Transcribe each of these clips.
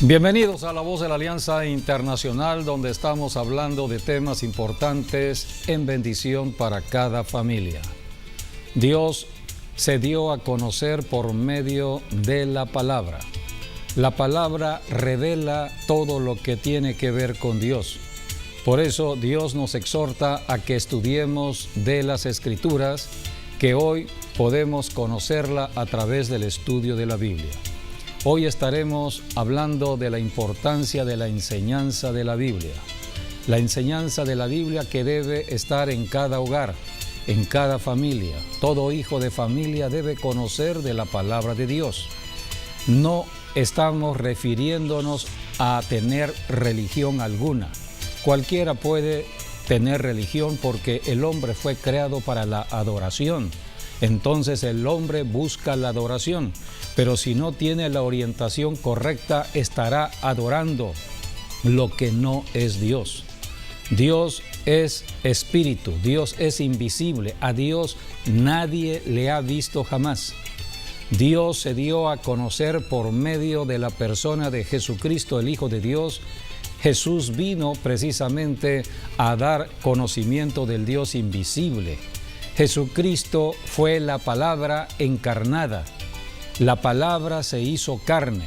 Bienvenidos a La Voz de la Alianza Internacional, donde estamos hablando de temas importantes en bendición para cada familia. Dios se dio a conocer por medio de la palabra. La palabra revela todo lo que tiene que ver con Dios. Por eso Dios nos exhorta a que estudiemos de las Escrituras, que hoy podemos conocerla a través del estudio de la Biblia. Hoy estaremos hablando de la importancia de la enseñanza de la Biblia. La enseñanza de la Biblia que debe estar en cada hogar, en cada familia. Todo hijo de familia debe conocer de la palabra de Dios. No estamos refiriéndonos a tener religión alguna. Cualquiera puede tener religión porque el hombre fue creado para la adoración. Entonces el hombre busca la adoración, pero si no tiene la orientación correcta, estará adorando lo que no es Dios. Dios es espíritu, Dios es invisible, a Dios nadie le ha visto jamás. Dios se dio a conocer por medio de la persona de Jesucristo, el Hijo de Dios. Jesús vino precisamente a dar conocimiento del Dios invisible. Jesucristo fue la palabra encarnada. La palabra se hizo carne.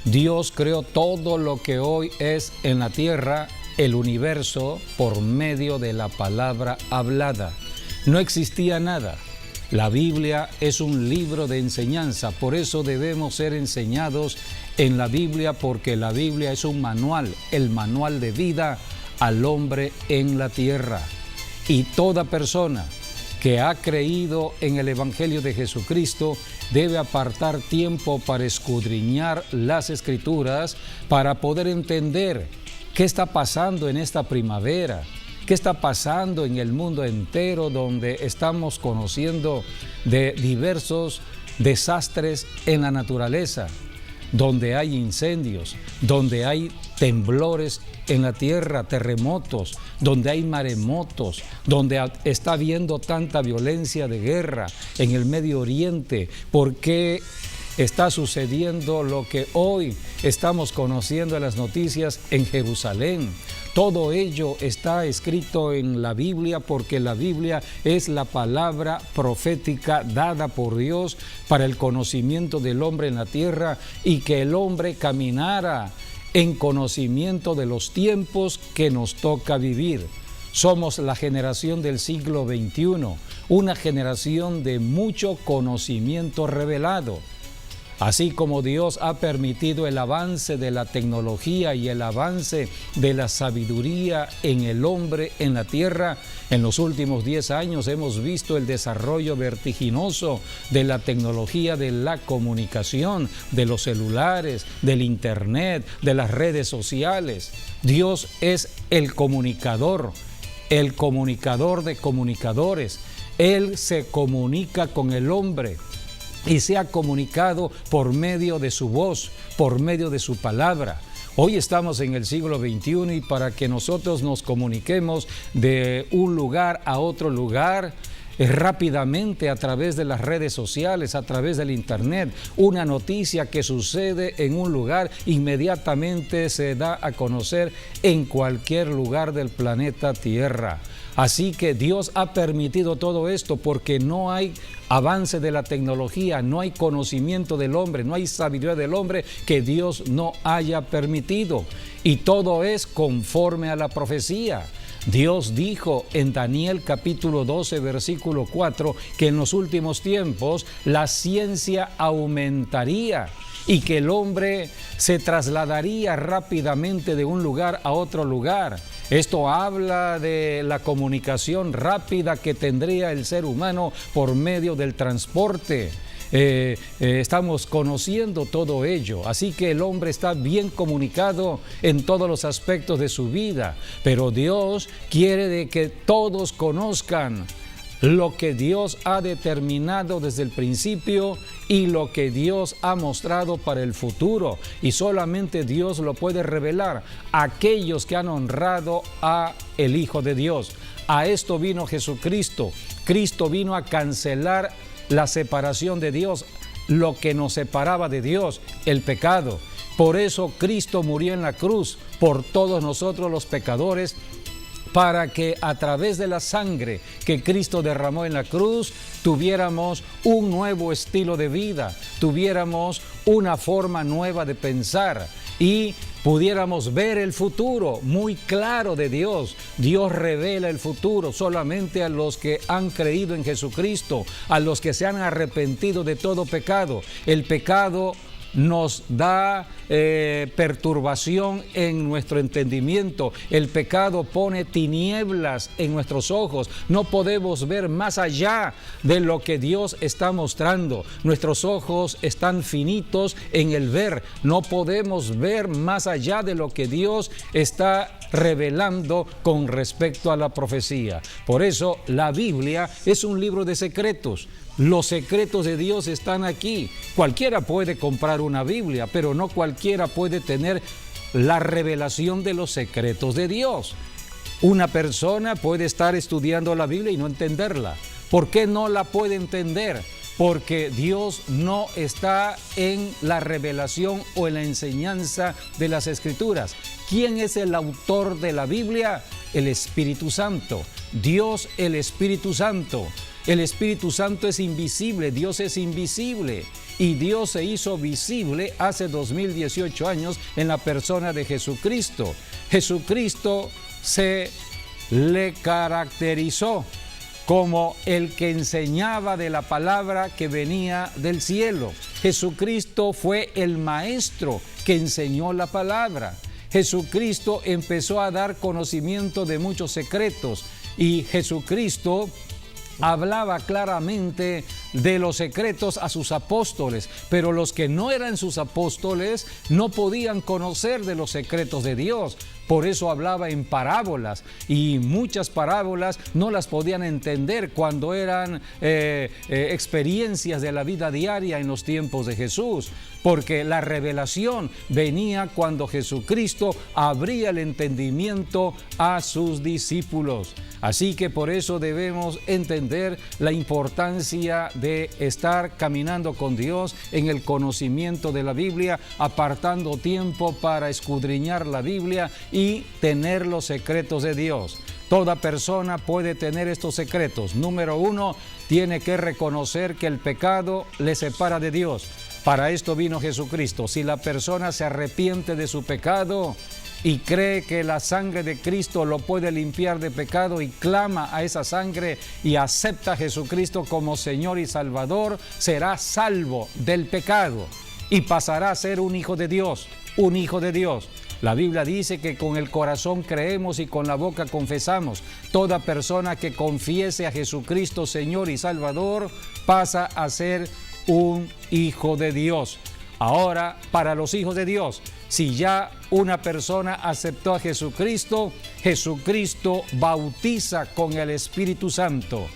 Dios creó todo lo que hoy es en la tierra, el universo, por medio de la palabra hablada. No existía nada. La Biblia es un libro de enseñanza, por eso debemos ser enseñados en la Biblia, porque la Biblia es un manual, el manual de vida al hombre en la tierra. Y toda persona que ha creído en el Evangelio de Jesucristo debe apartar tiempo para escudriñar las Escrituras, para poder entender qué está pasando en esta primavera, qué está pasando en el mundo entero, donde estamos conociendo de diversos desastres en la naturaleza, donde hay incendios, donde hay temblores en la tierra, terremotos, donde hay maremotos, donde está habiendo tanta violencia de guerra en el Medio Oriente. ¿Por qué está sucediendo lo que hoy estamos conociendo en las noticias en Jerusalén? Todo ello está escrito en la Biblia, porque la Biblia es la palabra profética dada por Dios para el conocimiento del hombre en la tierra, y que el hombre caminara en conocimiento de los tiempos que nos toca vivir. Somos la generación del siglo XXI, una generación de mucho conocimiento revelado. Así como Dios ha permitido el avance de la tecnología y el avance de la sabiduría en el hombre en la tierra, en los últimos 10 años hemos visto el desarrollo vertiginoso de la tecnología, de la comunicación, de los celulares, del internet, de las redes sociales. Dios es el comunicador de comunicadores. Él se comunica con el hombre y se ha comunicado por medio de su voz, por medio de su palabra. Hoy estamos en el siglo XXI, y para que nosotros nos comuniquemos de un lugar a otro lugar rápidamente a través de las redes sociales, a través del internet, una noticia que sucede en un lugar inmediatamente se da a conocer en cualquier lugar del planeta Tierra. Así que Dios ha permitido todo esto porque no hay avance de la tecnología, no hay conocimiento del hombre, no hay sabiduría del hombre que Dios no haya permitido. Y todo es conforme a la profecía. Dios dijo en Daniel capítulo 12, versículo 4, que en los últimos tiempos la ciencia aumentaría y que el hombre se trasladaría rápidamente de un lugar a otro lugar. Esto habla de la comunicación rápida que tendría el ser humano por medio del transporte. Estamos conociendo todo ello, así que el hombre está bien comunicado en todos los aspectos de su vida, pero Dios quiere de que todos conozcan lo que Dios ha determinado desde el principio y lo que Dios ha mostrado para el futuro, y solamente Dios lo puede revelar a aquellos que han honrado a el Hijo de Dios. A esto vino Jesucristo. Cristo vino a cancelar la separación de Dios lo que nos separaba de Dios, el pecado. Por eso Cristo murió en la cruz por todos nosotros los pecadores, para que a través de la sangre que Cristo derramó en la cruz tuviéramos un nuevo estilo de vida, tuviéramos una forma nueva de pensar y pudiéramos ver el futuro muy claro de Dios. Dios revela el futuro solamente a los que han creído en Jesucristo, a los que se han arrepentido de todo pecado. El pecado nos da perturbación en nuestro entendimiento. El pecado pone tinieblas en nuestros ojos. No podemos ver más allá de lo que Dios está mostrando. Nuestros ojos están finitos en el ver. No podemos ver más allá de lo que Dios está revelando con respecto a la profecía. Por eso la Biblia es un libro de secretos. Los secretos de Dios están aquí. Cualquiera puede comprar una Biblia, pero no cualquiera puede tener la revelación de los secretos de Dios. Una persona puede estar estudiando la Biblia y no entenderla. ¿Por qué no la puede entender? Porque Dios no está en la revelación o en la enseñanza de las Escrituras. ¿Quién es el autor de la Biblia? El Espíritu Santo. Dios, el Espíritu Santo. El Espíritu Santo es invisible, Dios es invisible. Y Dios se hizo visible hace 2018 años en la persona de Jesucristo. Jesucristo se le caracterizó como el que enseñaba de la palabra que venía del cielo. Jesucristo fue el maestro que enseñó la palabra. Jesucristo empezó a dar conocimiento de muchos secretos y Jesucristo hablaba claramente de los secretos a sus apóstoles, pero los que no eran sus apóstoles no podían conocer de los secretos de Dios. Por eso hablaba en parábolas y muchas parábolas no las podían entender cuando eran experiencias de la vida diaria en los tiempos de Jesús, porque la revelación venía cuando Jesucristo abría el entendimiento a sus discípulos. Así que por eso debemos entender la importancia de estar caminando con Dios en el conocimiento de la Biblia, apartando tiempo para escudriñar la Biblia y tener los secretos de Dios. Toda persona puede tener estos secretos. Número uno, tiene que reconocer que el pecado le separa de Dios. Para esto vino Jesucristo. Si la persona se arrepiente de su pecado y cree que la sangre de Cristo lo puede limpiar de pecado y clama a esa sangre y acepta a Jesucristo como Señor y Salvador, será salvo del pecado y pasará a ser un hijo de Dios, un hijo de Dios. La Biblia dice que con el corazón creemos y con la boca confesamos. Toda persona que confiese a Jesucristo Señor y Salvador pasa a ser un hijo de Dios. Ahora, para los hijos de Dios, si ya una persona aceptó a Jesucristo, Jesucristo bautiza con el Espíritu Santo.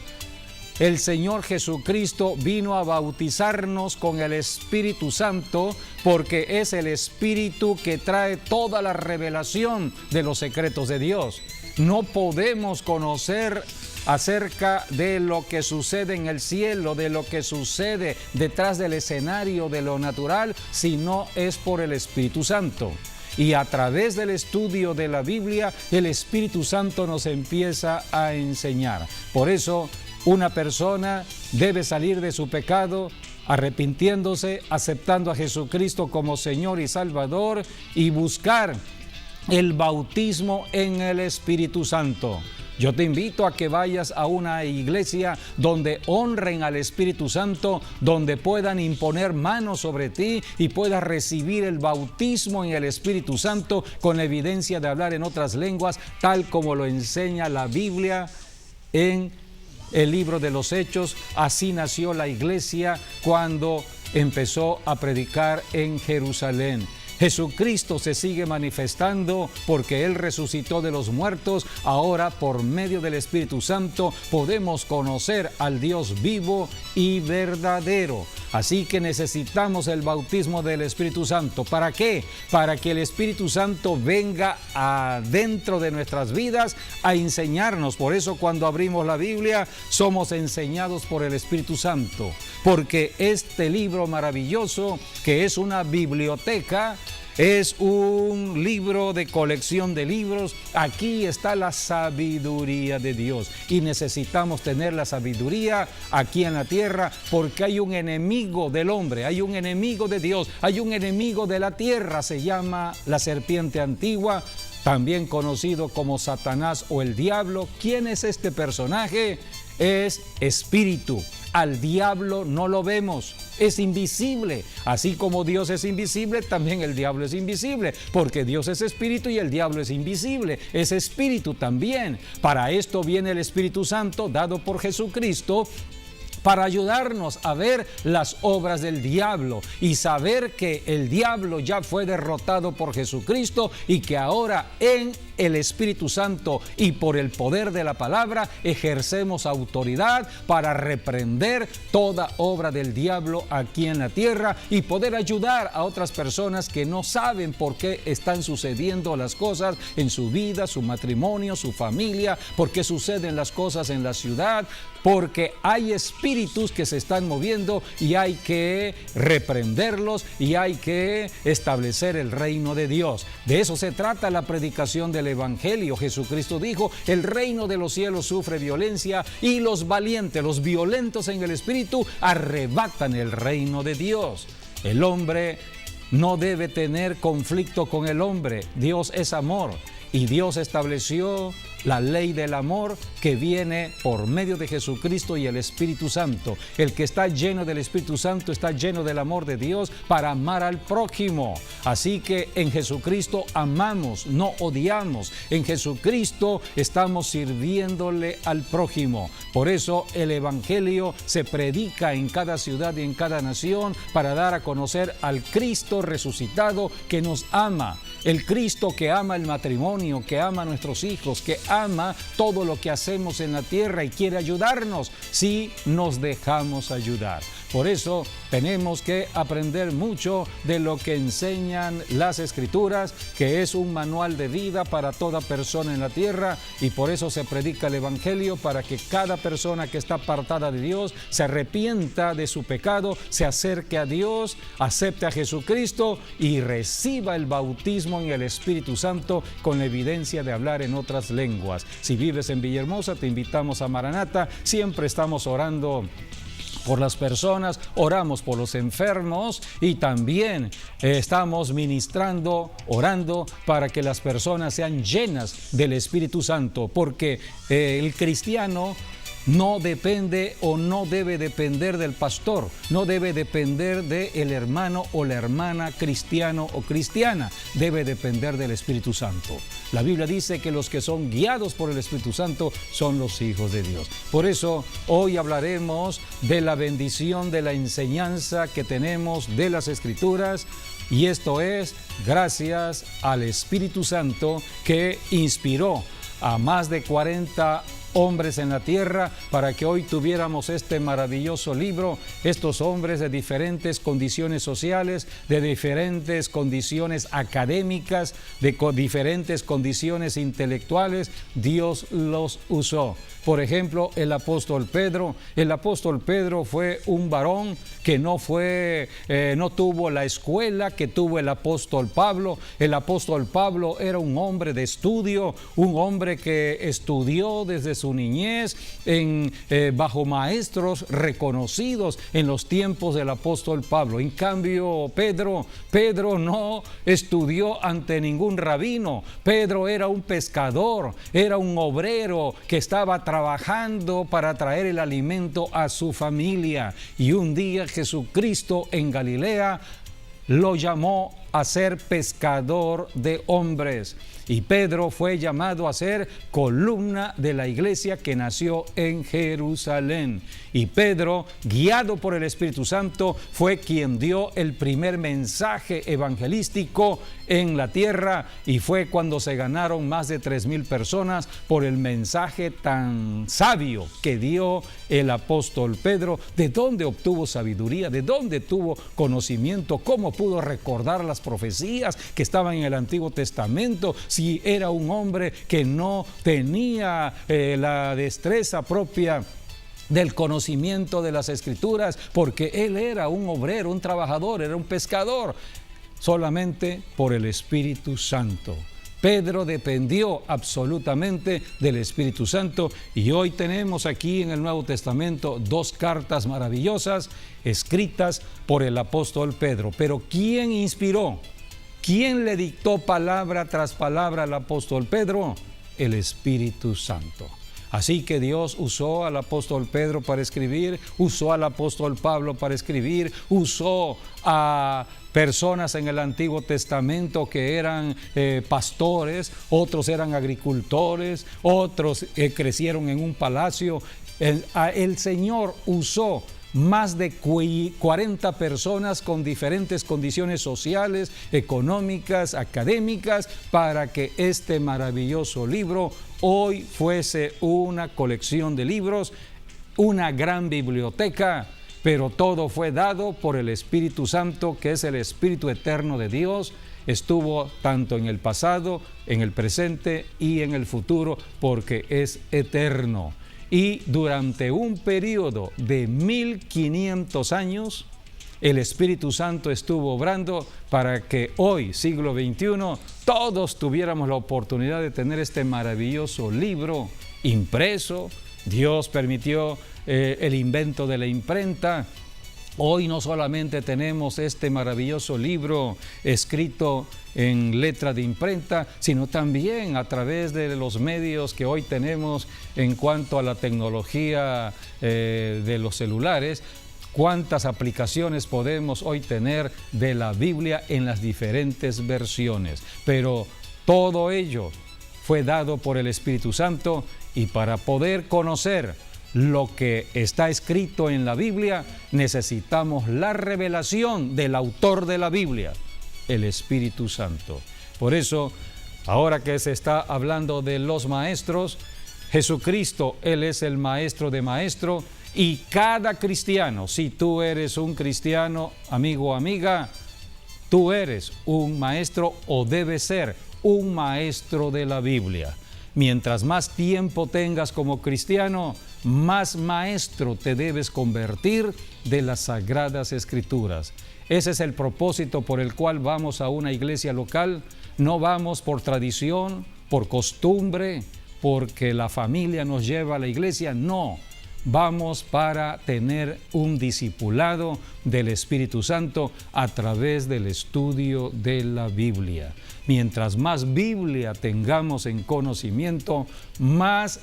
El Señor Jesucristo vino a bautizarnos con el Espíritu Santo porque es el Espíritu que trae toda la revelación de los secretos de Dios. No podemos conocer acerca de lo que sucede en el cielo, de lo que sucede detrás del escenario de lo natural, si no es por el Espíritu Santo. Y a través del estudio de la Biblia, el Espíritu Santo nos empieza a enseñar. Por eso, una persona debe salir de su pecado, arrepintiéndose, aceptando a Jesucristo como Señor y Salvador y buscar el bautismo en el Espíritu Santo. Yo te invito a que vayas a una iglesia donde honren al Espíritu Santo, donde puedan imponer manos sobre ti y puedas recibir el bautismo en el Espíritu Santo con la evidencia de hablar en otras lenguas, tal como lo enseña la Biblia en el libro de los Hechos. Así nació la iglesia cuando empezó a predicar en Jerusalén. Jesucristo se sigue manifestando porque Él resucitó de los muertos. Ahora, por medio del Espíritu Santo, podemos conocer al Dios vivo y verdadero. Así que necesitamos el bautismo del Espíritu Santo. ¿Para qué? Para que el Espíritu Santo venga adentro de nuestras vidas a enseñarnos. Por eso cuando abrimos la Biblia somos enseñados por el Espíritu Santo. Porque este libro maravilloso, que es una biblioteca, es un libro de colección de libros. Aquí está la sabiduría de Dios y necesitamos tener la sabiduría aquí en la tierra porque hay un enemigo del hombre, hay un enemigo de Dios, hay un enemigo de la tierra, se llama la serpiente antigua, también conocido como Satanás o el diablo. ¿Quién es este personaje? Es espíritu. Al diablo no lo vemos, es invisible. Así como Dios es invisible, también el diablo es invisible, porque Dios es espíritu y el diablo es invisible, es espíritu también. Para esto viene el Espíritu Santo dado por Jesucristo, para ayudarnos a ver las obras del diablo y saber que el diablo ya fue derrotado por Jesucristo y que ahora en el Espíritu Santo y por el poder de la palabra ejercemos autoridad para reprender toda obra del diablo aquí en la tierra y poder ayudar a otras personas que no saben por qué están sucediendo las cosas en su vida, su matrimonio, su familia, por qué suceden las cosas en la ciudad, porque hay espíritus que se están moviendo y hay que reprenderlos y hay que establecer el reino de Dios. De eso se trata la predicación del Evangelio. Jesucristo dijo: el reino de los cielos sufre violencia y los valientes, los violentos en el espíritu, arrebatan el reino de Dios. El hombre no debe tener conflicto con el hombre. Dios es amor y Dios estableció la ley del amor que viene por medio de Jesucristo y el Espíritu Santo. El que está lleno del Espíritu Santo está lleno del amor de Dios para amar al prójimo. Así que en Jesucristo amamos, no odiamos. En Jesucristo estamos sirviéndole al prójimo. Por eso el Evangelio se predica en cada ciudad y en cada nación para dar a conocer al Cristo resucitado que nos ama. El Cristo que ama el matrimonio, que ama a nuestros hijos, que ama todo lo que hacemos en la tierra y quiere ayudarnos si nos dejamos ayudar. Por eso tenemos que aprender mucho de lo que enseñan las Escrituras, que es un manual de vida para toda persona en la tierra, y por eso se predica el Evangelio, para que cada persona que está apartada de Dios se arrepienta de su pecado, se acerque a Dios, acepte a Jesucristo y reciba el bautismo en el Espíritu Santo con la evidencia de hablar en otras lenguas. Si vives en Villahermosa, te invitamos a Maranata. Siempre estamos orando por las personas, oramos por los enfermos y también estamos ministrando, orando para que las personas sean llenas del Espíritu Santo, porque el cristiano no depende o no debe depender del pastor, no debe depender del hermano o la hermana cristiano o cristiana, debe depender del Espíritu Santo. La Biblia dice que los que son guiados por el Espíritu Santo son los hijos de Dios. Por eso hoy hablaremos de la bendición de la enseñanza que tenemos de las Escrituras, y esto es gracias al Espíritu Santo que inspiró a más de 40 hombres en la tierra para que hoy tuviéramos este maravilloso libro. Estos hombres de diferentes condiciones sociales, de diferentes condiciones académicas, de diferentes condiciones intelectuales, Dios los usó. Por ejemplo, el apóstol Pedro fue un varón que no tuvo la escuela que tuvo el apóstol Pablo. El apóstol Pablo era un hombre de estudio, un hombre que estudió desde su niñez bajo maestros reconocidos en los tiempos del apóstol Pablo. En cambio, Pedro no estudió ante ningún rabino. Pedro era un pescador, era un obrero que estaba trabajando para traer el alimento a su familia. Y un día Jesucristo en Galilea lo llamó a ser pescador de hombres. Y Pedro fue llamado a ser columna de la iglesia que nació en Jerusalén. Y Pedro, guiado por el Espíritu Santo, fue quien dio el primer mensaje evangelístico en la tierra, y fue cuando se ganaron más de 3,000 personas por el mensaje tan sabio que dio el apóstol Pedro. ¿De dónde obtuvo sabiduría? ¿De dónde tuvo conocimiento? ¿Cómo pudo recordar las profecías que estaban en el Antiguo Testamento? Si era un hombre que no tenía la destreza propia del conocimiento de las Escrituras, porque él era un obrero, un trabajador, era un pescador. Solamente por el Espíritu Santo. Pedro dependió absolutamente del Espíritu Santo, y hoy tenemos aquí en el Nuevo Testamento 2 cartas maravillosas escritas por el apóstol Pedro. Pero ¿quién inspiró? ¿Quién le dictó palabra tras palabra al apóstol Pedro? El Espíritu Santo. Así que Dios usó al apóstol Pedro para escribir, usó al apóstol Pablo para escribir, usó a personas en el Antiguo Testamento que eran pastores, otros eran agricultores, otros crecieron en un palacio. El Señor usó más de 40 personas con diferentes condiciones sociales, económicas, académicas, para que este maravilloso libro hoy fuese una colección de libros, una gran biblioteca, pero todo fue dado por el Espíritu Santo, que es el Espíritu eterno de Dios. Estuvo tanto en el pasado, en el presente y en el futuro, porque es eterno. Y durante un periodo de 1500 años, el Espíritu Santo estuvo obrando para que hoy, siglo XXI, todos tuviéramos la oportunidad de tener este maravilloso libro impreso. Dios permitió el invento de la imprenta. Hoy no solamente tenemos este maravilloso libro escrito en letra de imprenta, sino también a través de los medios que hoy tenemos en cuanto a la tecnología de los celulares. ¿Cuántas aplicaciones podemos hoy tener de la Biblia en las diferentes versiones? Pero todo ello fue dado por el Espíritu Santo, y para poder conocer lo que está escrito en la Biblia, necesitamos la revelación del autor de la Biblia, el Espíritu Santo. Por eso, ahora que se está hablando de los maestros, Jesucristo, Él es el maestro de maestros, y cada cristiano, si tú eres un cristiano, amigo o amiga, tú eres un maestro o debes ser un maestro de la Biblia. Mientras más tiempo tengas como cristiano, más maestro te debes convertir de las Sagradas Escrituras. Ese es el propósito por el cual vamos a una iglesia local. No vamos por tradición, por costumbre, porque la familia nos lleva a la iglesia. No, vamos para tener un discipulado del Espíritu Santo a través del estudio de la Biblia. Mientras más Biblia tengamos en conocimiento, más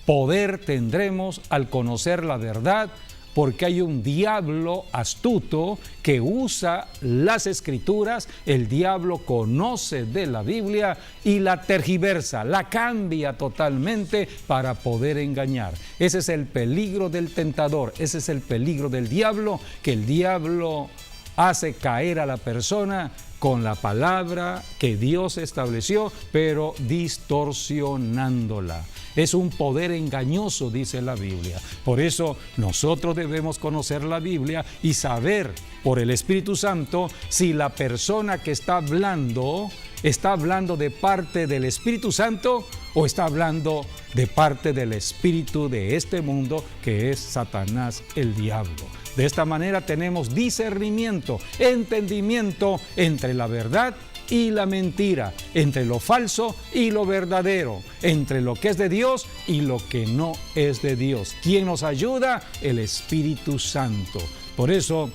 poder tendremos al conocer la verdad, porque hay un diablo astuto que usa las Escrituras. El diablo conoce de la Biblia y la tergiversa, la cambia totalmente para poder engañar. Ese es el peligro del tentador, ese es el peligro del diablo, que el diablo hace caer a la persona con la palabra que Dios estableció, pero distorsionándola. Es un poder engañoso, dice la Biblia. Por eso nosotros debemos conocer la Biblia y saber por el Espíritu Santo si la persona que está hablando de parte del Espíritu Santo o está hablando de parte del espíritu de este mundo, que es Satanás, el diablo. De esta manera tenemos discernimiento, entendimiento entre la verdad y la mentira, entre lo falso y lo verdadero, entre lo que es de Dios y lo que no es de Dios. ¿Quién nos ayuda? El Espíritu Santo. Por eso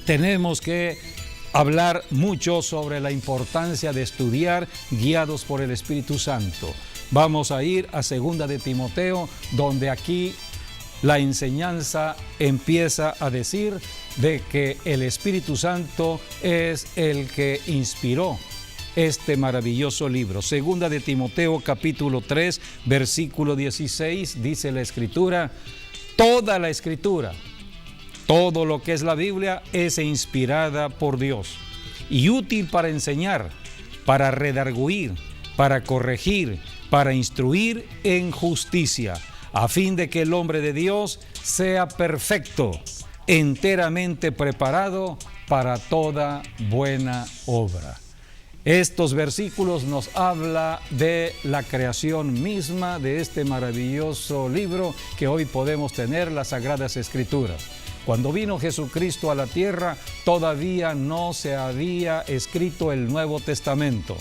tenemos que hablar mucho sobre la importancia de estudiar guiados por el Espíritu Santo. Vamos a ir a 2 de Timoteo, donde aquí la enseñanza empieza a decir de que el Espíritu Santo es el que inspiró este maravilloso libro. Segunda de Timoteo capítulo 3, versículo 16, dice la Escritura: toda la Escritura, todo lo que es la Biblia, es inspirada por Dios y útil para enseñar, para redarguir, para corregir, para instruir en justicia, a fin de que el hombre de Dios sea perfecto, enteramente preparado para toda buena obra. Estos versículos nos hablan de la creación misma de este maravilloso libro que hoy podemos tener, las Sagradas Escrituras. Cuando vino Jesucristo a la tierra, todavía no se había escrito el Nuevo Testamento.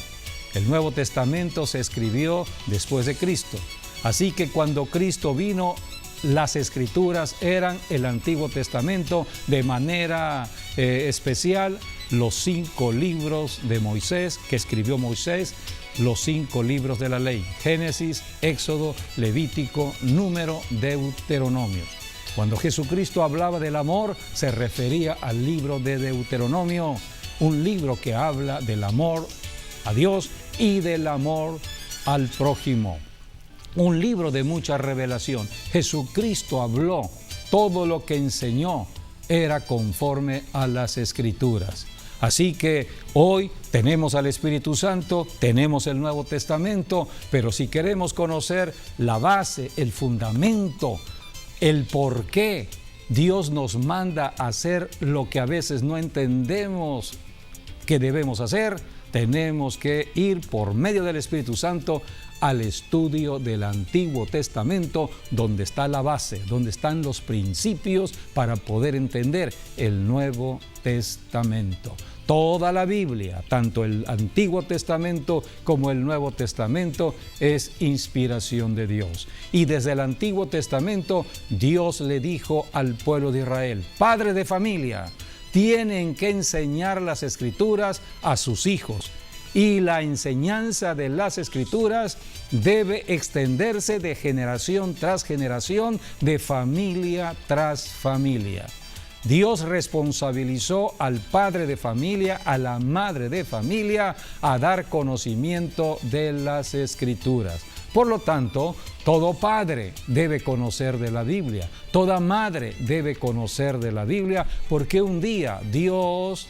El Nuevo Testamento se escribió después de Cristo. Así que cuando Cristo vino, las Escrituras eran el Antiguo Testamento, de manera especial los 5 libros de Moisés, que escribió Moisés, los 5 libros de la ley: Génesis, Éxodo, Levítico, Número, Deuteronomio. Cuando Jesucristo hablaba del amor, se refería al libro de Deuteronomio, un libro que habla del amor a Dios y del amor al prójimo. Un libro de mucha revelación. Jesucristo habló, todo lo que enseñó era conforme a las Escrituras. Así que hoy tenemos al Espíritu Santo, tenemos el Nuevo Testamento, pero si queremos conocer la base, el fundamento, el por qué Dios nos manda a hacer lo que a veces no entendemos que debemos hacer, tenemos que ir por medio del Espíritu Santo al estudio del Antiguo Testamento, donde está la base, donde están los principios para poder entender el Nuevo Testamento. Toda la Biblia, tanto el Antiguo Testamento como el Nuevo Testamento, es inspiración de Dios. Y desde el Antiguo Testamento, Dios le dijo al pueblo de Israel: padre de familia, tienen que enseñar las Escrituras a sus hijos. Y la enseñanza de las Escrituras debe extenderse de generación tras generación, de familia tras familia. Dios responsabilizó al padre de familia, a la madre de familia, a dar conocimiento de las Escrituras. Por lo tanto, todo padre debe conocer de la Biblia, toda madre debe conocer de la Biblia, porque un día Dios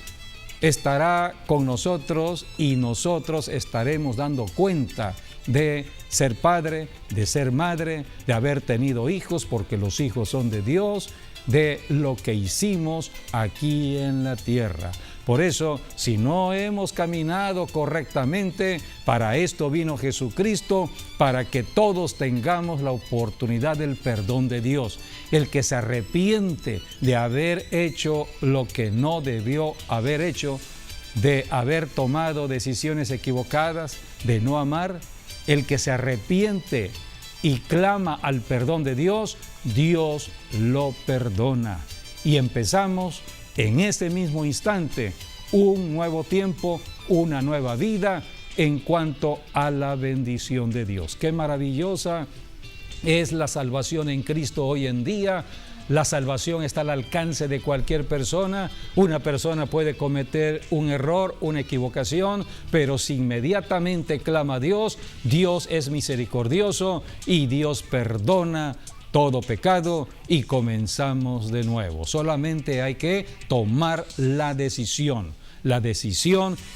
estará con nosotros y nosotros estaremos dando cuenta de ser padre, de ser madre, de haber tenido hijos, porque los hijos son de Dios, de lo que hicimos aquí en la tierra. Por eso, si no hemos caminado correctamente, para esto vino Jesucristo, para que todos tengamos la oportunidad del perdón de Dios. El que se arrepiente de haber hecho lo que no debió haber hecho, de haber tomado decisiones equivocadas, de no amar, el que se arrepiente y clama al perdón de Dios, Dios lo perdona. Y empezamos en ese mismo instante un nuevo tiempo, una nueva vida en cuanto a la bendición de Dios. Qué maravillosa es la salvación en Cristo hoy en día. La salvación está al alcance de cualquier persona. Una persona puede cometer un error, una equivocación, pero si inmediatamente clama a Dios, Dios es misericordioso y Dios perdona todo pecado y comenzamos de nuevo. Solamente hay que tomar la decisión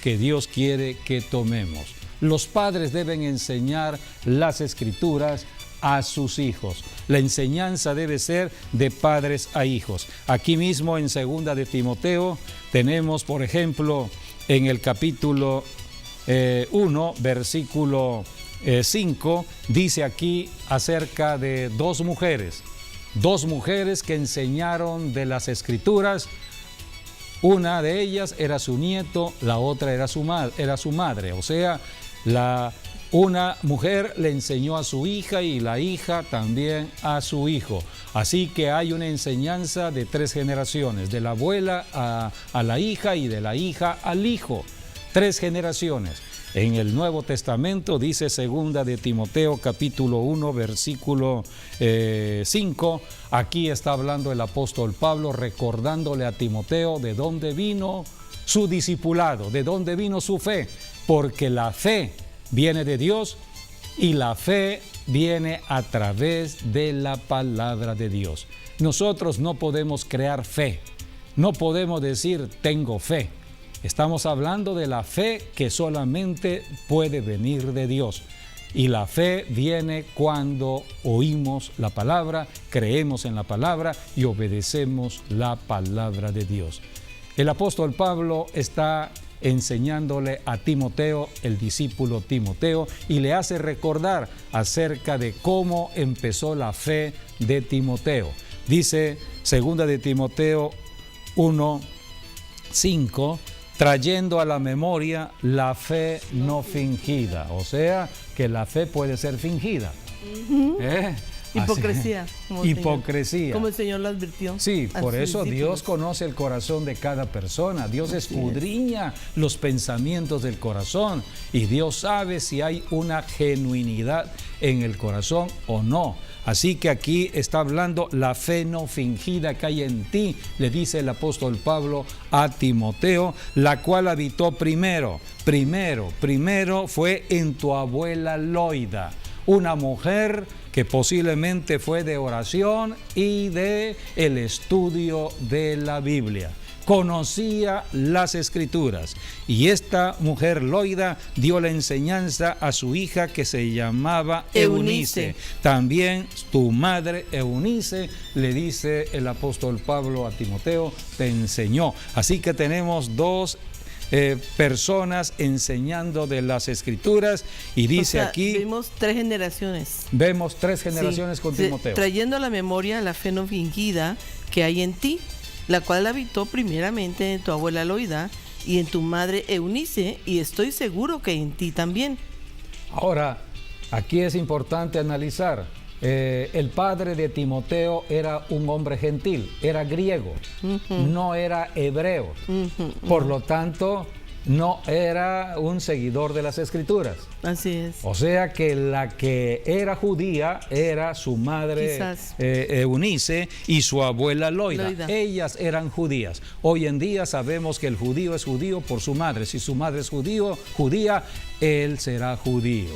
que Dios quiere que tomemos. Los padres deben enseñar las Escrituras a sus hijos. La enseñanza debe ser de padres a hijos. Aquí mismo en 2 de Timoteo tenemos, por ejemplo, en el capítulo 1, versículo 5, dice aquí acerca de dos mujeres que enseñaron de las Escrituras. Una de ellas era su nieto, la otra era su madre. O sea, una mujer le enseñó a su hija y la hija también a su hijo. Así que hay una enseñanza de 3 generaciones, de la abuela a la hija y de la hija al hijo. 3 generaciones. En el Nuevo Testamento dice 2 de Timoteo capítulo 1 versículo 5, aquí está hablando el apóstol Pablo recordándole a Timoteo de dónde vino su discipulado, de dónde vino su fe, porque la fe viene de Dios y la fe viene a través de la palabra de Dios. Nosotros no podemos crear fe, no podemos decir tengo fe. Estamos hablando de la fe que solamente puede venir de Dios. Y la fe viene cuando oímos la palabra, creemos en la palabra y obedecemos la palabra de Dios. El apóstol Pablo está enseñándole a Timoteo, el discípulo Timoteo, y le hace recordar acerca de cómo empezó la fe de Timoteo. Dice 2 de Timoteo 1:5, trayendo a la memoria la fe no fingida. O sea, que la fe puede ser fingida. Hipocresía. Hipocresía. Como el Señor lo advirtió. Sí, por eso Dios conoce el corazón de cada persona. Dios escudriña los pensamientos del corazón y Dios sabe si hay una genuinidad en el corazón o no. Así que aquí está hablando la fe no fingida que hay en ti, le dice el apóstol Pablo a Timoteo, la cual habitó primero fue en tu abuela Loida, una mujer que posiblemente fue de oración y de el estudio de la Biblia. Conocía las Escrituras y esta mujer Loida dio la enseñanza a su hija que se llamaba Eunice. También tu madre Eunice, le dice el apóstol Pablo a Timoteo, te enseñó. Así que tenemos dos personas enseñando de las Escrituras y dice aquí... Vemos tres generaciones. Vemos tres generaciones con Timoteo. Trayendo a la memoria la fe no fingida que hay en ti, la cual habitó primeramente en tu abuela Loida y en tu madre Eunice, y estoy seguro que en ti también. Ahora, aquí es importante analizar. El padre de Timoteo era un hombre gentil, era griego, no era hebreo. Por lo tanto, no era un seguidor de las Escrituras. Así es. O sea que la que era judía era su madre Eunice y su abuela Loida. Ellas eran judías. Hoy en día sabemos que el judío es judío por su madre. Si su madre es judía, él será judío.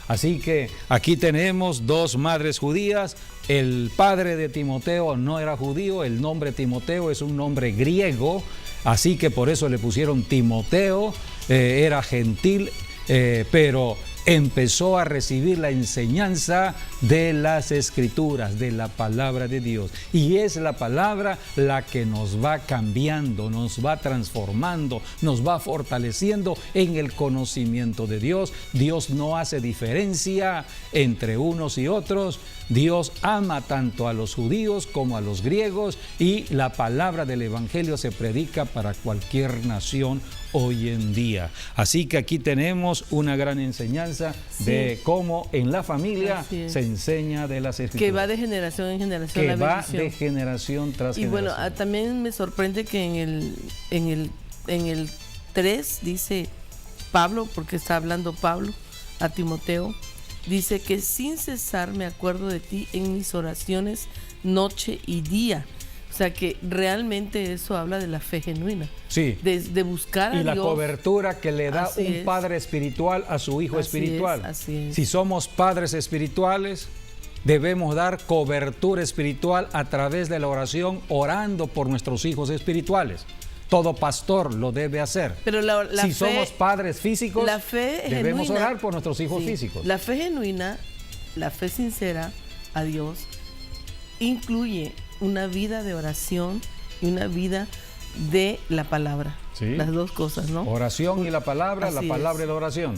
Así que aquí tenemos dos madres judías. El padre de Timoteo no era judío, el nombre Timoteo es un nombre griego, así que por eso le pusieron Timoteo, era gentil, pero empezó a recibir la enseñanza de las Escrituras, de la palabra de Dios. Y es la palabra la que nos va cambiando, nos va transformando, nos va fortaleciendo en el conocimiento de Dios. Dios no hace diferencia entre unos y otros. Dios ama tanto a los judíos como a los griegos y la palabra del Evangelio se predica para cualquier nación hoy en día. Así que aquí tenemos una gran enseñanza de cómo en la familia se enseña de las Escrituras. Que va de generación en generación la bendición. Que va de generación tras generación. Y bueno, también me sorprende que en el 3 dice Pablo, porque está hablando Pablo a Timoteo, dice que sin cesar me acuerdo de ti en mis oraciones noche y día. O sea que realmente eso habla de la fe genuina. Sí. De buscar a Dios. Y la cobertura que le da un padre espiritual a su hijo espiritual. Así es. Si somos padres espirituales, debemos dar cobertura espiritual a través de la oración, orando por nuestros hijos espirituales. Todo pastor lo debe hacer. Pero si somos padres físicos, debemos genuina, orar por nuestros hijos físicos. La fe genuina, la fe sincera a Dios, incluye una vida de oración y una vida de la palabra. Sí. Las dos cosas, ¿no? Oración y la palabra y la oración.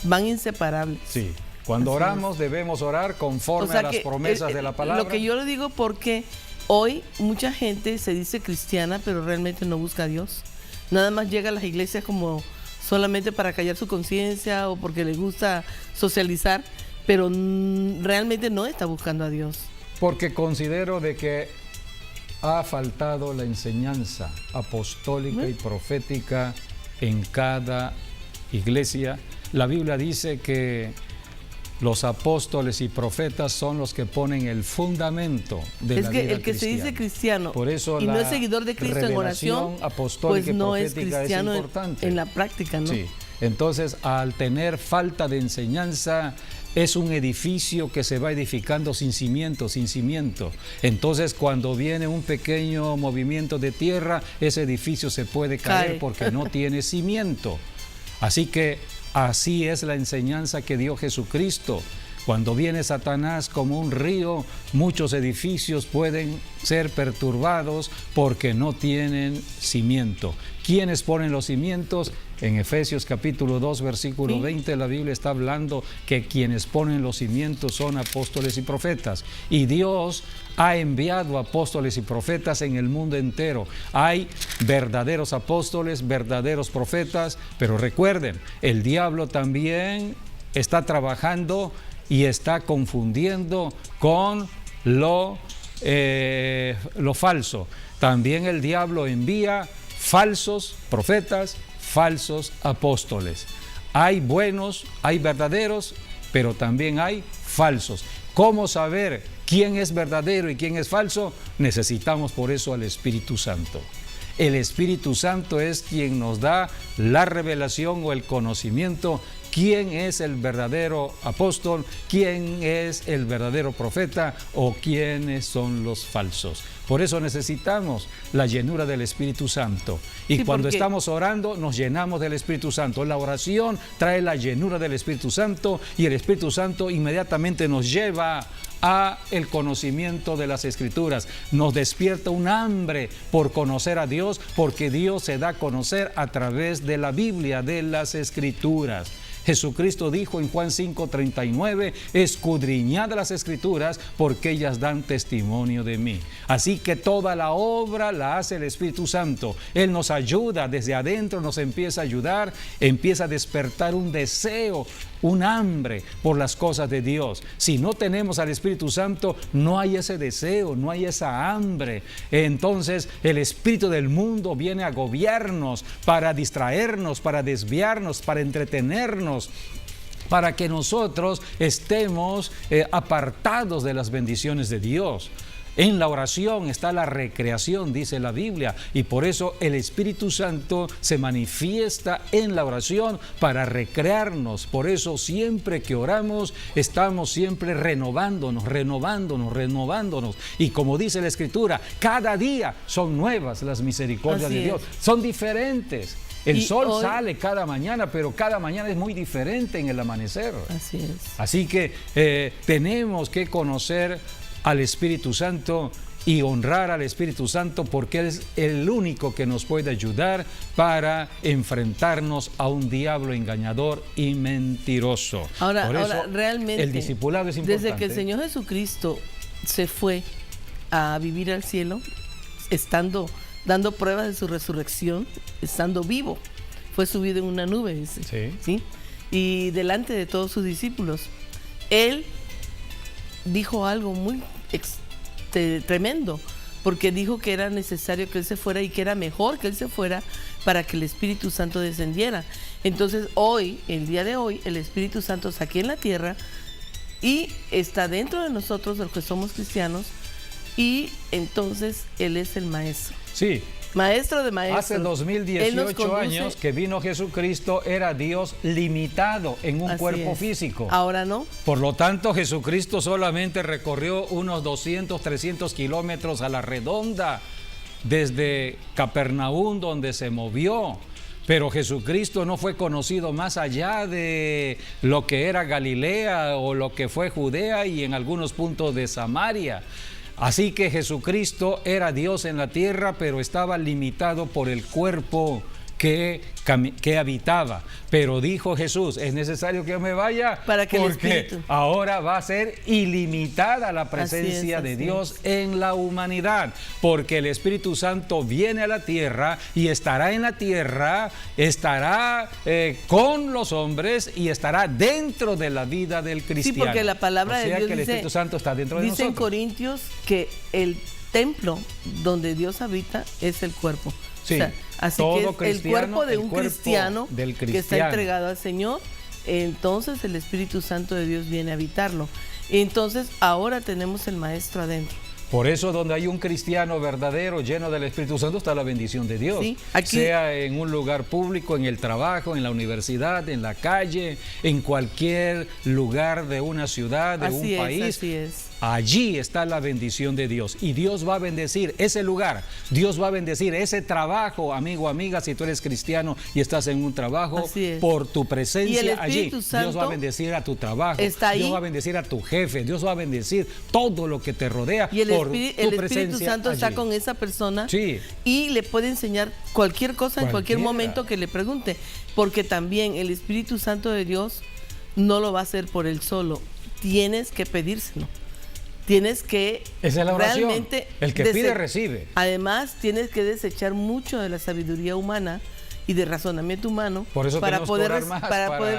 Van inseparables. Sí. Cuando oramos debemos orar conforme a las promesas de la palabra. Lo que yo le digo porque hoy mucha gente se dice cristiana, pero realmente no busca a Dios. Nada más llega a las iglesias como solamente para callar su conciencia o porque le gusta socializar, pero realmente no está buscando a Dios. Porque considero de que ha faltado la enseñanza apostólica y profética en cada iglesia. La Biblia dice que los apóstoles y profetas son los que ponen el fundamento de la vida cristiana. Es que el que se dice cristiano por eso y no es seguidor de Cristo en oración, pues no es cristiano en la práctica, ¿no? Sí. Entonces, al tener falta de enseñanza, es un edificio que se va edificando sin cimiento, sin cimiento. Entonces, cuando viene un pequeño movimiento de tierra, ese edificio se puede caer porque no tiene cimiento. Así que así es la enseñanza que dio Jesucristo. Cuando viene Satanás como un río, muchos edificios pueden ser perturbados porque no tienen cimiento. ¿Quiénes ponen los cimientos? En Efesios capítulo 2, versículo 20, la Biblia está hablando que quienes ponen los cimientos son apóstoles y profetas. Y Dios ha enviado apóstoles y profetas en el mundo entero. Hay verdaderos apóstoles, verdaderos profetas, pero recuerden, el diablo también está trabajando y está confundiendo con lo falso. También el diablo envía falsos profetas, falsos apóstoles. Hay buenos, hay verdaderos, pero también hay falsos. ¿Cómo saber quién es verdadero y quién es falso? Necesitamos por eso al Espíritu Santo. El Espíritu Santo es quien nos da la revelación o el conocimiento. ¿Quién es el verdadero apóstol? ¿Quién es el verdadero profeta? ¿O quiénes son los falsos? Por eso necesitamos la llenura del Espíritu Santo. Y cuando estamos orando, nos llenamos del Espíritu Santo. La oración trae la llenura del Espíritu Santo y el Espíritu Santo inmediatamente nos lleva a el conocimiento de las Escrituras. Nos despierta un hambre por conocer a Dios, porque Dios se da a conocer a través de la Biblia, de las Escrituras. Jesucristo dijo en Juan 5:39, escudriñad las Escrituras porque ellas dan testimonio de mí. Así que toda la obra la hace el Espíritu Santo. Él nos ayuda desde adentro, nos empieza a ayudar, empieza a despertar un deseo, un hambre por las cosas de Dios. Si no tenemos al Espíritu Santo, no hay ese deseo, no hay esa hambre. Entonces el espíritu del mundo viene a agobiarnos, para distraernos, para desviarnos, para entretenernos, para que nosotros estemos apartados de las bendiciones de Dios. En la oración está la recreación, dice la Biblia, y por eso el Espíritu Santo se manifiesta en la oración para recrearnos. Por eso siempre que oramos estamos siempre renovándonos. Y como dice la Escritura, cada día son nuevas las misericordias de Dios, son diferentes. El sol sale cada mañana, pero cada mañana es muy diferente en el amanecer. Así es. Así que tenemos que conocer al Espíritu Santo y honrar al Espíritu Santo, porque Él es el único que nos puede ayudar para enfrentarnos a un diablo engañador y mentiroso. Ahora realmente el discipulado es importante. Desde que el Señor Jesucristo se fue a vivir al cielo, dando pruebas de su resurrección, estando vivo, fue subido en una nube, dice, ¿sí? Y delante de todos sus discípulos, Él dijo algo muy tremendo, porque dijo que era necesario que Él se fuera y que era mejor que Él se fuera para que el Espíritu Santo descendiera. Entonces hoy, el día de hoy, el Espíritu Santo está aquí en la tierra y está dentro de nosotros, los que somos cristianos, y entonces Él es el Maestro. Sí. Maestro de maestros. Hace 2018 años que vino Jesucristo, era Dios limitado en un cuerpo físico. Ahora no. Por lo tanto, Jesucristo solamente recorrió unos 200, 300 kilómetros a la redonda desde Capernaum, donde se movió. Pero Jesucristo no fue conocido más allá de lo que era Galilea o lo que fue Judea y en algunos puntos de Samaria. Así que Jesucristo era Dios en la tierra, pero estaba limitado por el cuerpo que habitaba. Pero dijo Jesús, es necesario que yo me vaya porque ahora va a ser ilimitada la presencia de Dios en la humanidad, porque el Espíritu Santo viene a la tierra y estará en la tierra, estará con los hombres y estará dentro de la vida del cristiano. Sí, porque la palabra de Dios que el Espíritu Santo está dentro de nosotros. Dice en Corintios que el templo donde Dios habita es el cuerpo. Sí, o sea, así que el cuerpo de un cristiano que está entregado al Señor entonces el Espíritu Santo de Dios viene a habitarlo. Entonces ahora tenemos el Maestro adentro. Por eso, donde hay un cristiano verdadero, lleno del Espíritu Santo, está la bendición de Dios. Sí, aquí, sea en un lugar público, en el trabajo, en la universidad, en la calle, en cualquier lugar de una ciudad, de un país. Así es. Allí está la bendición de Dios. Y Dios va a bendecir ese lugar. Dios va a bendecir ese trabajo, amigo, amiga, si tú eres cristiano y estás en un trabajo, por tu presencia allí. Dios va a bendecir a tu trabajo. Está ahí. Dios va a bendecir a tu jefe. Dios va a bendecir todo lo que te rodea. Y el Espíritu Santo está con esa persona, sí, y le puede enseñar cualquier cosa en cualquier momento que le pregunte. Porque también el Espíritu Santo de Dios no lo va a hacer por él solo. Tienes que pedírselo. Tienes que esa es la oración. Realmente el que pide recibe. Además, tienes que desechar mucho de la sabiduría humana y de razonamiento humano para poder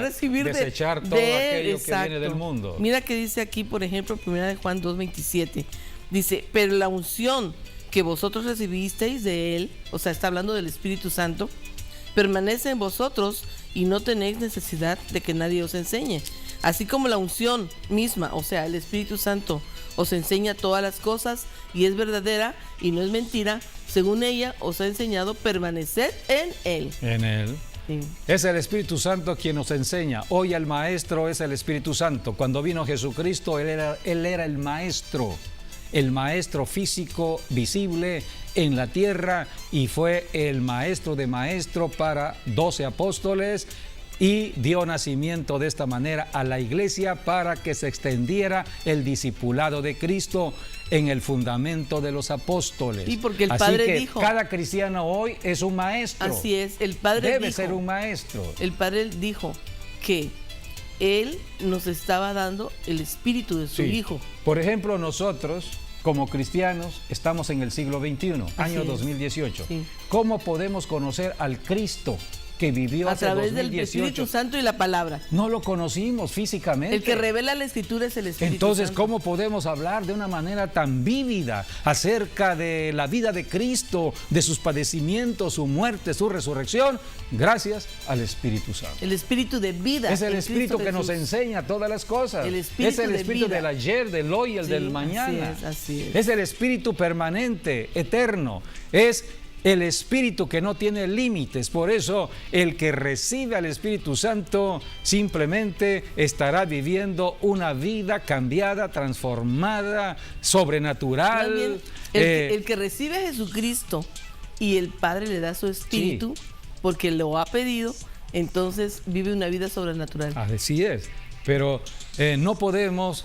recibir desechar todo aquello que viene del mundo. Mira que dice aquí, por ejemplo, 1 Juan 2:27, dice, pero la unción que vosotros recibisteis de él, o sea, está hablando del Espíritu Santo, permanece en vosotros y no tenéis necesidad de que nadie os enseñe. Así como la unción misma, o sea, el Espíritu Santo os enseña todas las cosas y es verdadera y no es mentira, según ella os ha enseñado, permaneced en él. En él. Sí. Es el Espíritu Santo quien nos enseña. Hoy el Maestro es el Espíritu Santo. Cuando vino Jesucristo, Él era el Maestro físico, visible en la tierra, y fue el Maestro de Maestro para 12 apóstoles, y dio nacimiento de esta manera a la iglesia para que se extendiera el discipulado de Cristo en el fundamento de los apóstoles. Y porque el Padre dijo, cada cristiano hoy es un maestro. Así es, el Padre debe ser un maestro. El Padre dijo que Él nos estaba dando el Espíritu de su Hijo. Por ejemplo, nosotros como cristianos estamos en el siglo XXI, año 2018. Sí. ¿Cómo podemos conocer al Cristo que vivió hace 2018? A través del Espíritu Santo y la palabra. No lo conocimos físicamente. El que revela la Escritura es el Espíritu Entonces, Santo. ¿cómo podemos hablar de una manera tan vívida acerca de la vida de Cristo, de sus padecimientos, su muerte, su resurrección? Gracias al Espíritu Santo. El Espíritu de vida. Es el Espíritu que nos enseña todas las cosas. Es el Espíritu del ayer, del hoy y el del mañana. Así es. Es el Espíritu permanente, eterno. Es el Espíritu que no tiene límites. Por eso el que recibe al Espíritu Santo simplemente estará viviendo una vida cambiada, transformada, sobrenatural. Bien, el que recibe a Jesucristo y el Padre le da su Espíritu, porque lo ha pedido, entonces vive una vida sobrenatural. Así es, pero no podemos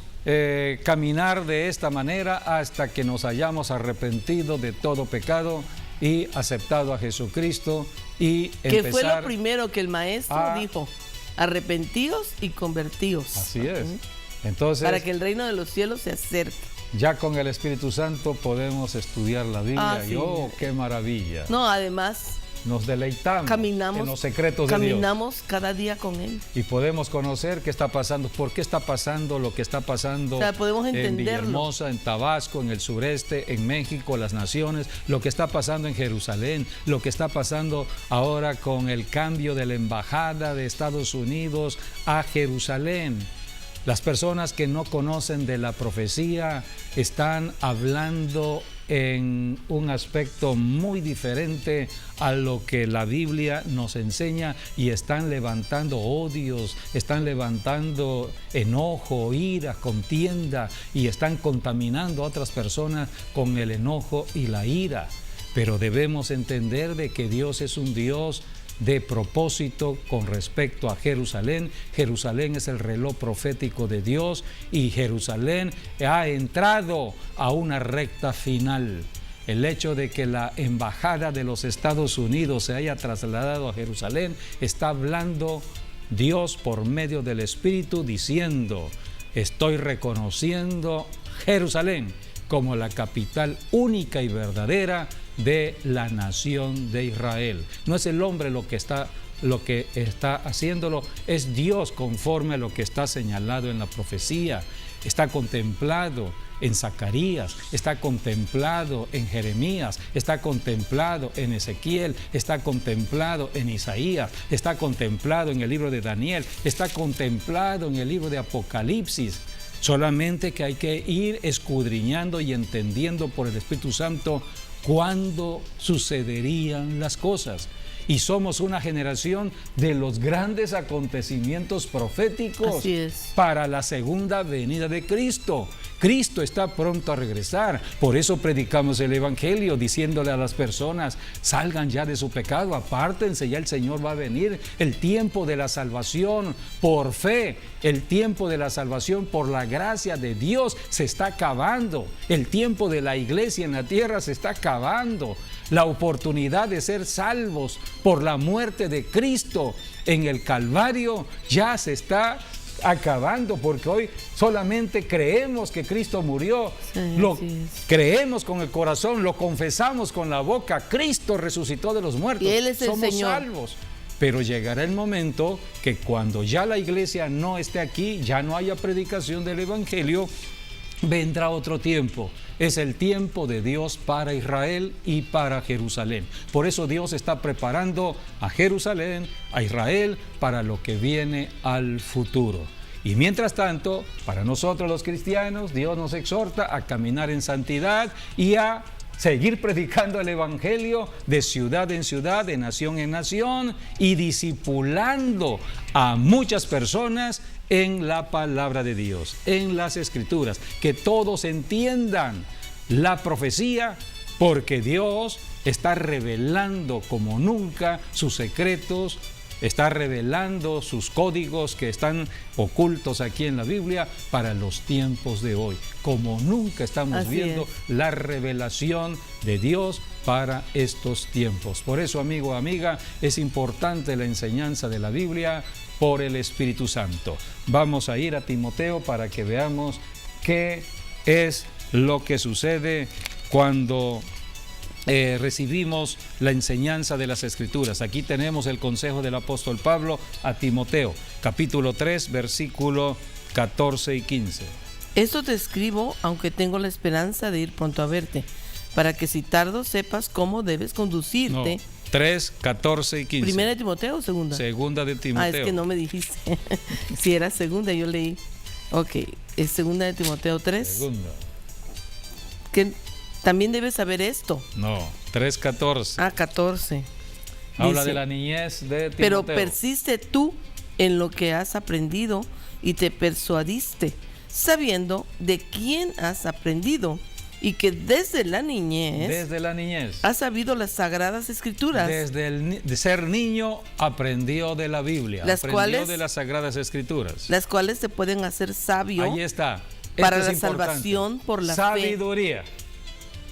caminar de esta manera hasta que nos hayamos arrepentido de todo pecado y aceptado a Jesucristo y empezar. Que fue lo primero que el Maestro dijo: arrepentíos y convertíos. Así es. Entonces, para que el reino de los cielos se acerque. Ya con el Espíritu Santo podemos estudiar la Biblia. Sí. ¡Oh, qué maravilla! No, además nos deleitamos en los secretos de Dios. Caminamos cada día con Él. Y podemos conocer qué está pasando, por qué está pasando lo que está pasando, o sea, podemos en entenderlo. Villahermosa, en Tabasco, en el sureste, en México, las naciones, lo que está pasando en Jerusalén, lo que está pasando ahora con el cambio de la embajada de Estados Unidos a Jerusalén. Las personas que no conocen de la profecía están hablando en un aspecto muy diferente a lo que la Biblia nos enseña, y están levantando odios, están levantando enojo, ira, contienda, y están contaminando a otras personas con el enojo y la ira. Pero debemos entender de que Dios es un Dios de propósito con respecto a Jerusalén. Jerusalén es el reloj profético de Dios, y Jerusalén ha entrado a una recta final. El hecho de que la embajada de los Estados Unidos se haya trasladado a Jerusalén, está hablando Dios por medio del Espíritu, diciendo: estoy reconociendo Jerusalén como la capital única y verdadera de la nación de Israel. No es el hombre lo que está haciéndolo, es Dios conforme a lo que está señalado en la profecía. Está contemplado en Zacarías, está contemplado en Jeremías, está contemplado en Ezequiel, está contemplado en Isaías, está contemplado en el libro de Daniel, está contemplado en el libro de Apocalipsis. Solamente que hay que ir escudriñando y entendiendo por el Espíritu Santo cuándo sucederían las cosas. Y somos una generación de los grandes acontecimientos proféticos para la segunda venida de Cristo. Cristo está pronto a regresar. Por eso predicamos el Evangelio, diciéndole a las personas: salgan ya de su pecado, apártense, ya el Señor va a venir. El tiempo de la salvación por fe, el tiempo de la salvación por la gracia de Dios se está acabando. El tiempo de la iglesia en la tierra se está acabando. La oportunidad de ser salvos por la muerte de Cristo en el Calvario ya se está acabando, porque hoy solamente creemos que Cristo murió, lo creemos con el corazón, lo confesamos con la boca: Cristo resucitó de los muertos, y Él es el somos Señor. Salvos. Pero llegará el momento que cuando ya la iglesia no esté aquí, ya no haya predicación del Evangelio, vendrá otro tiempo. Es el tiempo de Dios para Israel y para Jerusalén. Por eso Dios está preparando a Jerusalén, a Israel, para lo que viene al futuro. Y mientras tanto, para nosotros los cristianos, Dios nos exhorta a caminar en santidad y a seguir predicando el Evangelio de ciudad en ciudad, de nación en nación, y discipulando a muchas personas en la palabra de Dios, en las Escrituras, que todos entiendan la profecía, porque Dios está revelando como nunca sus secretos, está revelando sus códigos que están ocultos aquí en la Biblia para los tiempos de hoy. Como nunca estamos viendo la revelación de Dios para estos tiempos. Por eso, amigo, amiga, es importante la enseñanza de la Biblia por el Espíritu Santo. Vamos a ir a Timoteo para que veamos qué es lo que sucede cuando recibimos la enseñanza de las Escrituras. Aquí tenemos el consejo del apóstol Pablo a Timoteo, capítulo 3, versículo 14 y 15. Esto te escribo, aunque tengo la esperanza de ir pronto a verte, para que si tardo sepas cómo debes conducirte. No, 3, 14 y 15. ¿Primera de Timoteo o segunda? Segunda de Timoteo. Es que no me dijiste. Si era segunda, yo leí. Ok, es segunda de Timoteo 3. Segunda. Que también debes saber esto. No, 3, 14. 14. Habla Dice, de la niñez de Timoteo. Pero persiste tú en lo que has aprendido y te persuadiste, sabiendo de quién has aprendido, y que desde la niñez has sabido las sagradas Escrituras. Desde de ser niño aprendió de la Biblia, aprendió de las sagradas Escrituras. Las cuales te pueden hacer sabio. Ahí está. Para la salvación por la sabiduría.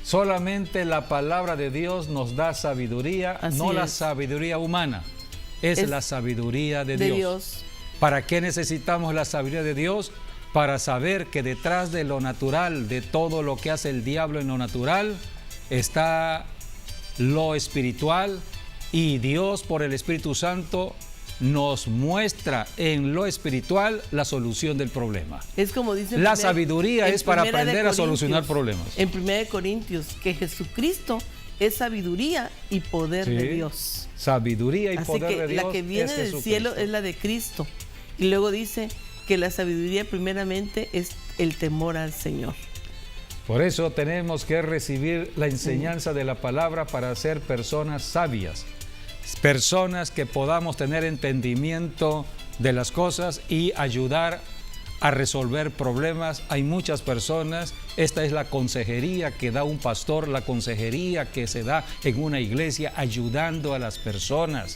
Solamente la palabra de Dios nos da sabiduría, no la sabiduría humana, es la sabiduría de Dios. ¿Para qué necesitamos la sabiduría de Dios? Para saber que detrás de lo natural, de todo lo que hace el diablo en lo natural, está lo espiritual, y Dios por el Espíritu Santo nos muestra en lo espiritual la solución del problema. Es como dice la sabiduría es para aprender a solucionar problemas. En 1 Corintios, que Jesucristo es sabiduría y poder de Dios. Sabiduría y poder de Dios. La que viene del cielo es la de Cristo. Y luego dice que la sabiduría primeramente es el temor al Señor. Por eso tenemos que recibir la enseñanza de la palabra para ser personas sabias. Personas que podamos tener entendimiento de las cosas y ayudar a resolver problemas. Hay muchas personas, esta es la consejería que da un pastor, la consejería que se da en una iglesia, ayudando a las personas.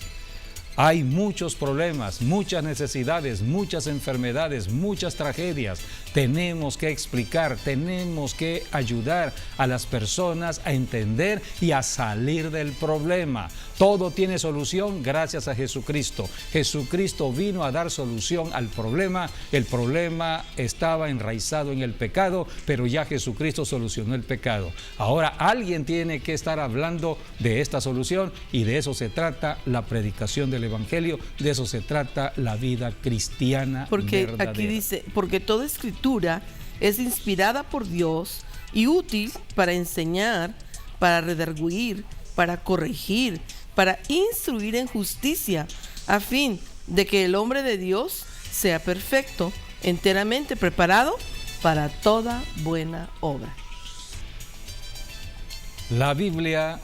Hay muchos problemas, muchas necesidades, muchas enfermedades, muchas tragedias. Tenemos que explicar, tenemos que ayudar a las personas a entender y a salir del problema. Todo tiene solución gracias a Jesucristo. Jesucristo vino a dar solución al problema. El problema estaba enraizado en el pecado, pero ya Jesucristo solucionó el pecado. Ahora alguien tiene que estar hablando de esta solución, y de eso se trata la predicación del Evangelio, de eso se trata la vida cristiana. Porque verdadera. Aquí dice, porque toda escritura es inspirada por Dios y útil para enseñar, para redarguir, para corregir, para instruir en justicia, a fin de que el hombre de Dios sea perfecto, enteramente preparado para toda buena obra. La Biblia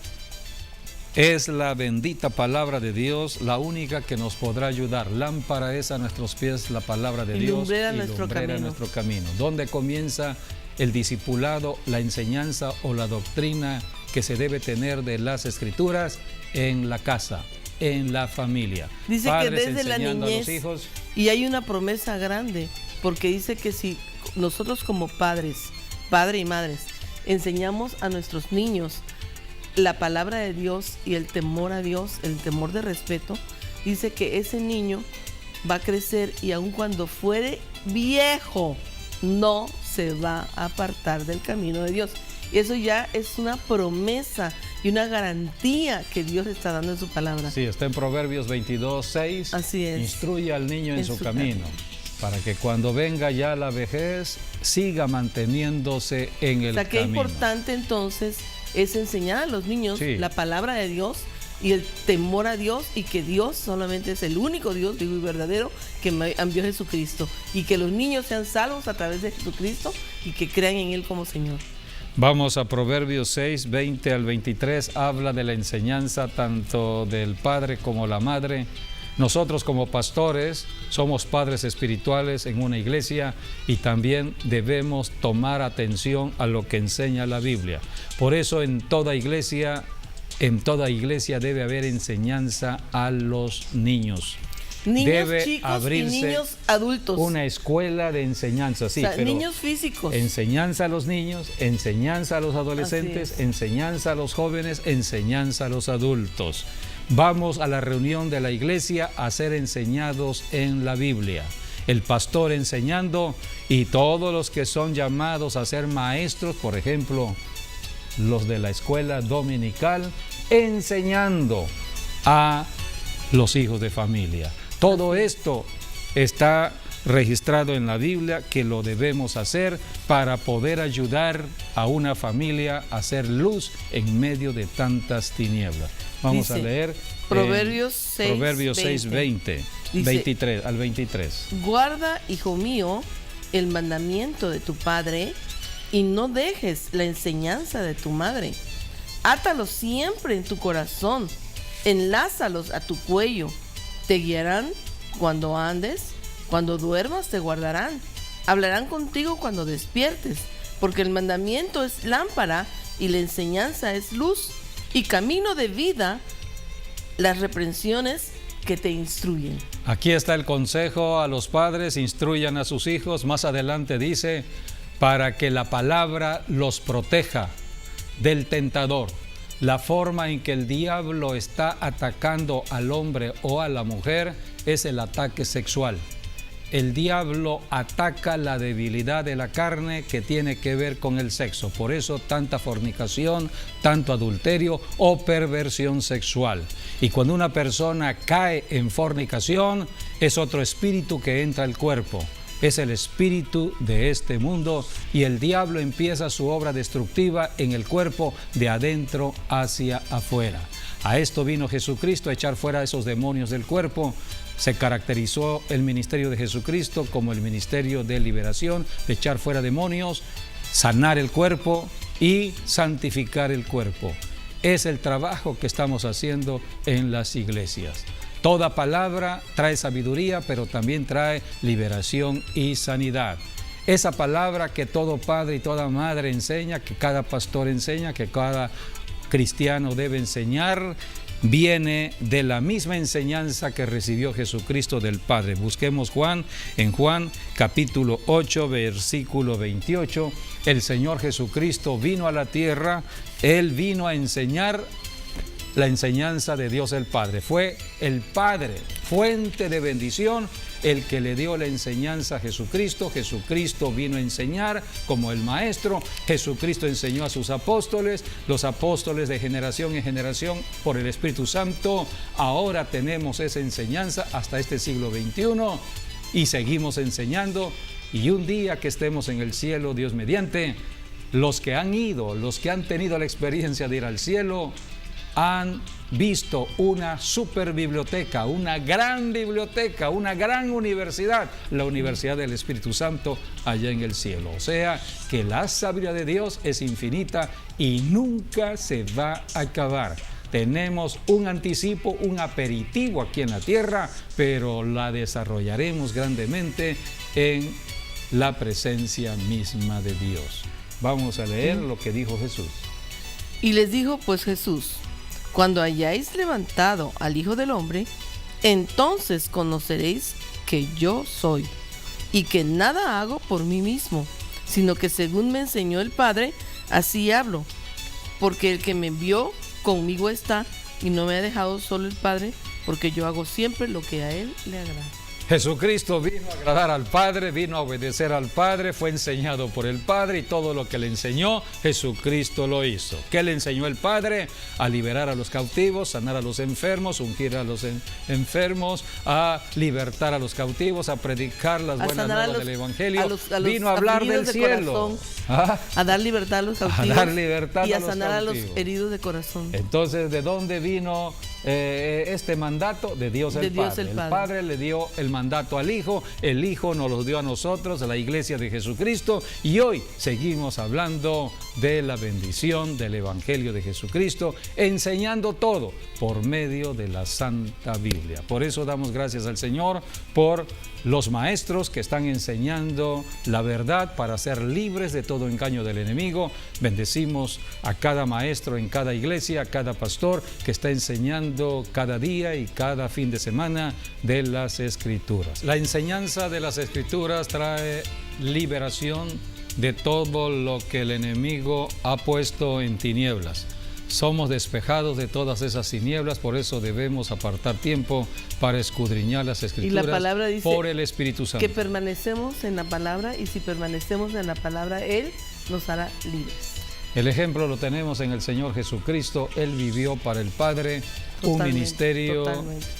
es la bendita palabra de Dios, la única que nos podrá ayudar. Lámpara es a nuestros pies la palabra de Dios y lumbrera nuestro camino. ¿Dónde comienza el discipulado, la enseñanza o la doctrina que se debe tener de las Escrituras? En la casa, en la familia. Dice Padres que desde la niñez, a los hijos. Y hay una promesa grande, porque dice que si nosotros como padres, padre y madres, enseñamos a nuestros niños la palabra de Dios y el temor a Dios, el temor de respeto, dice que ese niño va a crecer y aun cuando fuere viejo, no se va a apartar del camino de Dios. Y eso ya es una promesa y una garantía que Dios está dando en su palabra. Sí, está en Proverbios 22:6. Así es. Instruye al niño en su camino, para que cuando venga ya la vejez, siga manteniéndose en el camino. Qué importante entonces es enseñar a los niños la palabra de Dios y el temor a Dios, y que Dios solamente es el único Dios vivo y verdadero que envió Jesucristo, y que los niños sean salvos a través de Jesucristo y que crean en Él como Señor. Vamos a Proverbios 6, 20 al 23, habla de la enseñanza tanto del padre como la madre. Nosotros como pastores somos padres espirituales en una iglesia y también debemos tomar atención a lo que enseña la Biblia. Por eso en toda iglesia debe haber enseñanza a los niños. Niños debe chicos abrirse y niños adultos. Una escuela de enseñanza, sí, pero niños físicos. Enseñanza a los niños, enseñanza a los adolescentes, enseñanza a los jóvenes, enseñanza a los adultos. Vamos a la reunión de la iglesia a ser enseñados en la Biblia. El pastor enseñando y todos los que son llamados a ser maestros, por ejemplo, los de la escuela dominical, enseñando a los hijos de familia. Todo esto está registrado en la Biblia, que lo debemos hacer para poder ayudar a una familia a hacer luz en medio de tantas tinieblas. Vamos a leer Proverbios 6, 20, 23 al 23. Guarda, hijo mío, el mandamiento de tu padre y no dejes la enseñanza de tu madre. Átalos siempre en tu corazón, enlázalos a tu cuello. Te guiarán cuando andes, cuando duermas te guardarán. Hablarán contigo cuando despiertes, porque el mandamiento es lámpara y la enseñanza es luz y camino de vida, las reprensiones que te instruyen. Aquí está el consejo a los padres: instruyan a sus hijos. Más adelante dice, para que la palabra los proteja del tentador. La forma en que el diablo está atacando al hombre o a la mujer es el ataque sexual. El diablo ataca la debilidad de la carne que tiene que ver con el sexo. Por eso tanta fornicación, tanto adulterio o perversión sexual. Y cuando una persona cae en fornicación, es otro espíritu que entra al cuerpo. Es el espíritu de este mundo y el diablo empieza su obra destructiva en el cuerpo de adentro hacia afuera. A esto vino Jesucristo, a echar fuera esos demonios del cuerpo. Se caracterizó el ministerio de Jesucristo como el ministerio de liberación, de echar fuera demonios, sanar el cuerpo y santificar el cuerpo. Es el trabajo que estamos haciendo en las iglesias. Toda palabra trae sabiduría, pero también trae liberación y sanidad. Esa palabra que todo padre y toda madre enseña, que cada pastor enseña, que cada cristiano debe enseñar, viene de la misma enseñanza que recibió Jesucristo del Padre. Busquemos en Juan capítulo 8, versículo 28. El Señor Jesucristo vino a la tierra, Él vino a enseñar la enseñanza de Dios el Padre. Fue el Padre, fuente de bendición, el que le dio la enseñanza a Jesucristo. Jesucristo vino a enseñar como el Maestro. Jesucristo enseñó a sus apóstoles, los apóstoles de generación en generación por el Espíritu Santo. Ahora tenemos esa enseñanza hasta este siglo XXI y seguimos enseñando y un día que estemos en el cielo, Dios mediante, los que han ido, los que han tenido la experiencia de ir al cielo, han visto una super biblioteca, una gran universidad, la Universidad del Espíritu Santo allá en el cielo. O sea que la sabiduría de Dios es infinita y nunca se va a acabar. Tenemos un anticipo, un aperitivo aquí en la tierra, pero la desarrollaremos grandemente en la presencia misma de Dios. Vamos a leer lo que dijo Jesús. Y les dijo pues Jesús: cuando hayáis levantado al Hijo del Hombre, entonces conoceréis que yo soy, y que nada hago por mí mismo, sino que según me enseñó el Padre, así hablo. Porque el que me envió conmigo está, y no me ha dejado solo el Padre, porque yo hago siempre lo que a Él le agrada. Jesucristo vino a agradar al Padre, vino a obedecer al Padre, fue enseñado por el Padre y todo lo que le enseñó, Jesucristo lo hizo. ¿Qué le enseñó el Padre? A liberar a los cautivos, sanar a los enfermos, ungir a los enfermos, a libertar a los cautivos, a predicar las buenas nuevas del Evangelio. Vino a hablar del cielo. A dar libertad a los cautivos y a sanar a los heridos de corazón. Entonces, ¿de dónde vino este mandato? De Dios el Padre. El Padre le dio el mandato al Hijo, el Hijo nos lo dio a nosotros, a la Iglesia de Jesucristo, y hoy seguimos hablando de la bendición del Evangelio de Jesucristo, enseñando todo por medio de la Santa Biblia. Por eso damos gracias al Señor por los maestros que están enseñando la verdad para ser libres de todo engaño del enemigo. Bendecimos a cada maestro en cada iglesia, a cada pastor que está enseñando cada día y cada fin de semana de las Escrituras. La enseñanza de las Escrituras trae liberación de todo lo que el enemigo ha puesto en tinieblas. Somos despejados de todas esas tinieblas, por eso debemos apartar tiempo para escudriñar las Escrituras. Y la palabra dice por el Espíritu Santo que permanecemos en la palabra, y si permanecemos en la palabra, Él nos hará libres. El ejemplo lo tenemos en el Señor Jesucristo. Él vivió para el Padre un ministerio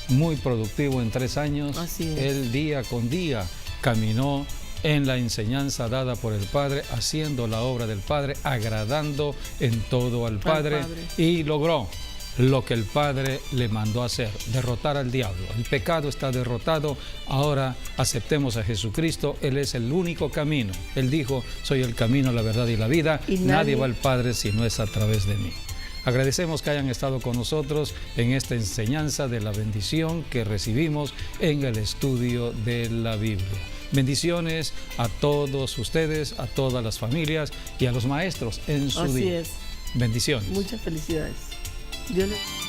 muy productivo en 3 años. Así es. Él día con día caminó en la enseñanza dada por el Padre, haciendo la obra del Padre, agradando en todo al Padre, y logró lo que el Padre le mandó hacer, derrotar al diablo. El pecado está derrotado, ahora aceptemos a Jesucristo, Él es el único camino. Él dijo: soy el camino, la verdad y la vida, y nadie va al Padre si no es a través de mí. Agradecemos que hayan estado con nosotros en esta enseñanza de la bendición que recibimos en el estudio de la Biblia. Bendiciones a todos ustedes, a todas las familias y a los maestros en su día. Así es. Bendiciones. Muchas felicidades. Dios les...